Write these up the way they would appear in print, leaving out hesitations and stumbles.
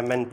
MNP،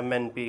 MNP،